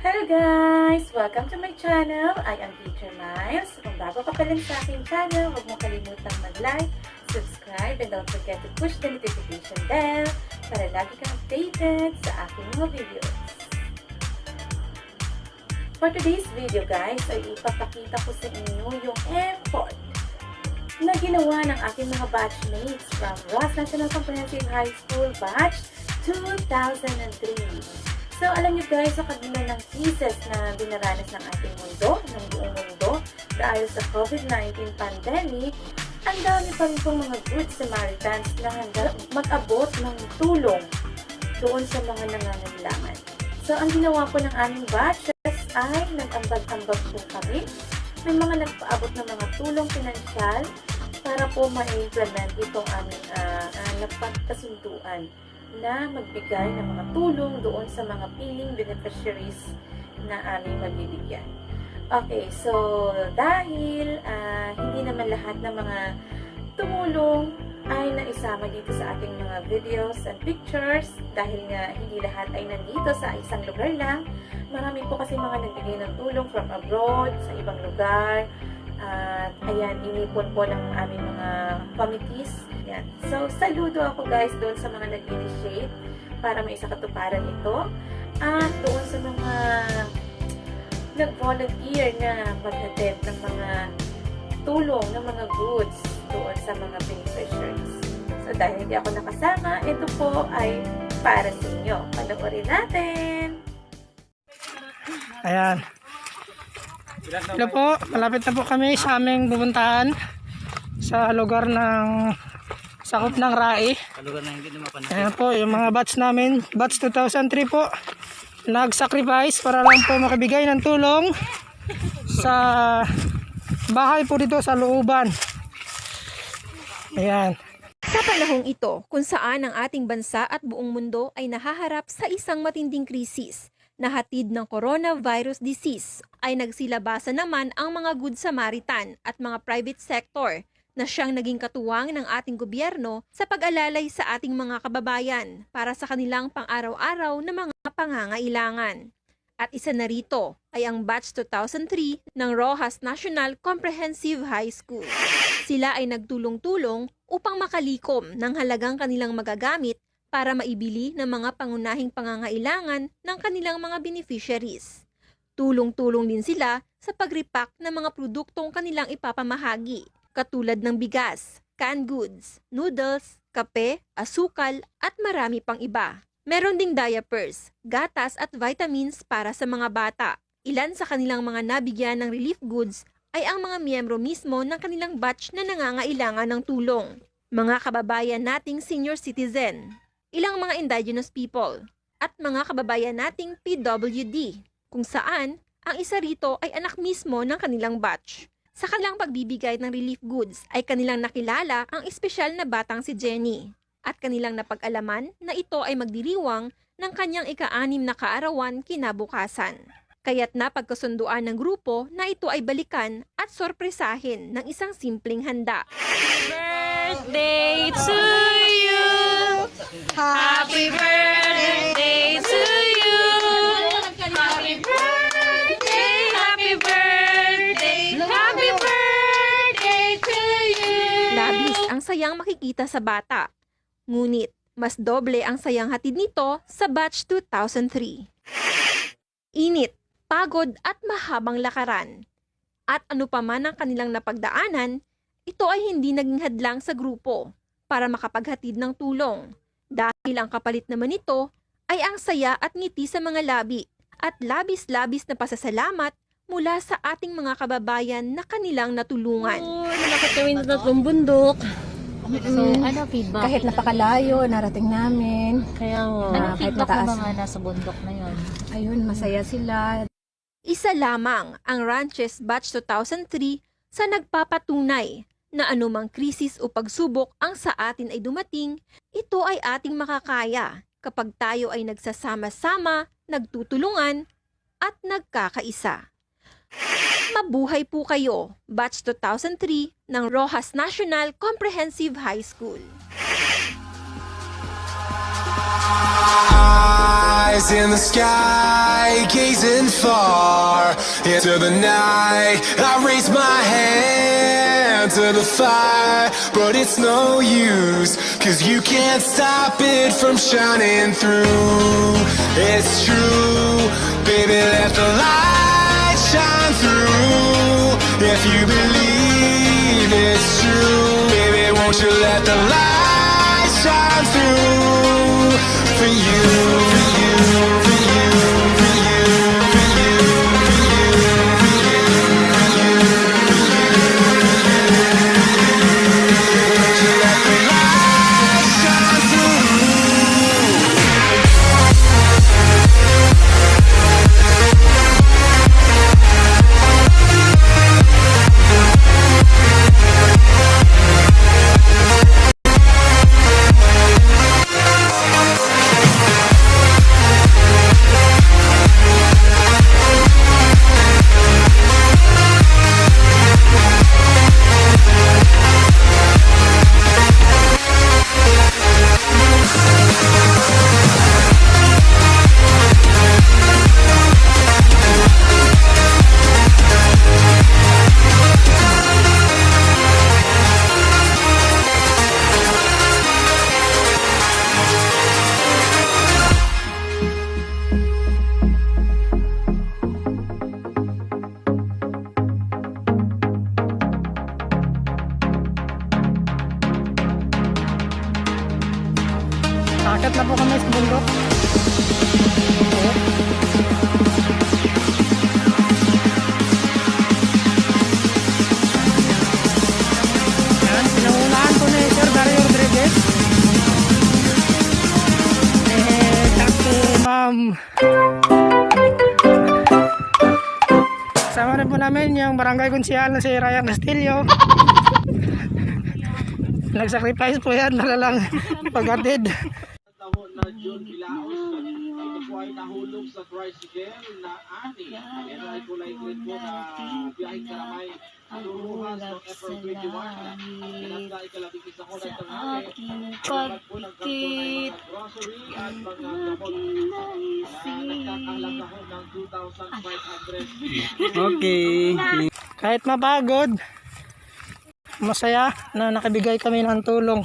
Hello guys! Welcome to my channel. I am Teacher Miles. Kung bago ka pa lang sa aking channel, huwag mo kalimutang mag-like, subscribe, and don't forget to push the notification bell para lagi kang updated sa aking mga videos. For today's video guys, ay ipapakita ko sa inyo yung effort na ginawa ng aking mga batchmates from Ross National Comprehensive High School Batch 2003. So, alam niyo guys, sa kabila ng krisis na dinaranas ng ating mundo, ng buong mundo, dahil sa COVID-19 pandemic, ang dami pa rin pong mga Good Samaritans na handa mag-abot ng tulong doon sa mga nangangailangan. So, ang ginawa po ng aming batches ay nag-ambag-ambag po kami. May mga nagpaabot ng mga tulong pinansyal para po ma-implement itong aming napagkasunduan na magbigay ng mga tulong doon sa mga piling beneficiaries na aming mabibigyan. Okay, so dahil hindi naman lahat ng mga tumulong ay naisama dito sa ating mga videos and pictures, dahil nga hindi lahat ay nandito sa isang lugar lang. Marami po kasi mga nagbigay ng tulong from abroad, sa ibang lugar. At ayan, inipon po ng aming mga committees. Ayan. So, saludo ako guys doon sa mga nag-initiate para may isa katuparan ito. At doon sa mga nag-volunteer na maghatid ng mga tulong, ng mga goods doon sa mga beneficiaries. So, dahil hindi ako nakasama, ito po ay para sa inyo. Panoorin natin! Ayan. Hello po, malapit na po kami sa aming pupuntahan sa lugar ng sakop ng RAI. Ayan po, yung mga batch namin, batch 2003 po, nag-sacrifice para lang po makibigay ng tulong sa bahay po dito sa looban. Ayan. Sa panahong ito, kung saan ang ating bansa at buong mundo ay nahaharap sa isang matinding krisis na hatid ng coronavirus disease, ay nagsilabasan naman ang mga Good Samaritan at mga private sector na siyang naging katuwang ng ating gobyerno sa pag-alalay sa ating mga kababayan para sa kanilang pang-araw-araw na mga pangangailangan. At isa na rito ay ang Batch 2003 ng Rojas National Comprehensive High School. Sila ay nagtulong-tulong upang makalikom ng halagang kanilang magagamit para maibili ng mga pangunahing pangangailangan ng kanilang mga beneficiaries. Tulong-tulong din sila sa pag-repack ng mga produktong kanilang ipapamahagi, katulad ng bigas, canned goods, noodles, kape, asukal at marami pang iba. Meron ding diapers, gatas at vitamins para sa mga bata. Ilan sa kanilang mga nabigyan ng relief goods ay ang mga miyembro mismo ng kanilang batch na nangangailangan ng tulong. Mga kababayan nating senior citizen, ilang mga indigenous people, at mga kababayan nating PWD, kung saan ang isa rito ay anak mismo ng kanilang batch. Sa kanilang pagbibigay ng relief goods ay kanilang nakilala ang espesyal na batang si Jenny at kanilang napag-alaman na ito ay magdiriwang ng kanyang ika-6 na kaarawan kinabukasan. Kaya't napagkasunduan ng grupo na ito ay balikan at sorpresahin ng isang simpleng handa. Birthday to you! Happy birthday to you! Happy birthday! Happy birthday! Happy birthday to you! Labis ang sayang makikita sa bata. Ngunit, mas doble ang sayang hatid nito sa batch 2003. Init, pagod at mahabang lakaran. At ano pa man ang kanilang napagdaanan, ito ay hindi naging hadlang sa grupo para makapaghatid ng tulong. Dahil ang kapalit naman nito ay ang saya at ngiti sa mga labi at labis-labis na pasasalamat mula sa ating mga kababayan na kanilang natulungan. Nalakot kami ng tatlong bundok. So, ano feedback? Kahit napakalayo, narating namin. Kaya ano kahit feedback ng mataas. mga nasa bundok na yon? Ayun, masaya sila. Isa lamang ang Ranches Batch 2003 sa nagpapatunay na anumang krisis o pagsubok ang sa atin ay dumating, ito ay ating makakaya kapag tayo ay nagsasama-sama, nagtutulungan, at nagkakaisa. Mabuhay po kayo, Batch 2003 ng Rojas National Comprehensive High School. Eyes in the sky, gazing far into the night. I raise my hand to the fire, but it's no use, 'cause you can't stop it from shining through. It's true, baby, let the light shine through. If you believe it's true, baby, won't you let the light shine through for you, for you, for you, for you, for you, for you, for you, for you, won't you let the light shine through? Akit na po kami sa bundok. Yan, pinangunahan po ni Sir Dario Rodriguez. Dati Ma'am. Kasama rin po namin yung barangay konsehal na si Ryan Castillo. Nag-sacrifice po yan para lang paghatid. Taho na John Bilaos, ito po ay nahulog sa tricycle na ani. Ito ay kulay green po na biyaheng karamay. Anuruhas ng April 21. Kinasa ikalabing isa ko ng tanghali. Pagkat po ng kanto ng mga grocery at mga gamot na nagkakalagahon ng 2,500. Okay. Kahit mapagod, masaya na nakabigay kami ng tulong.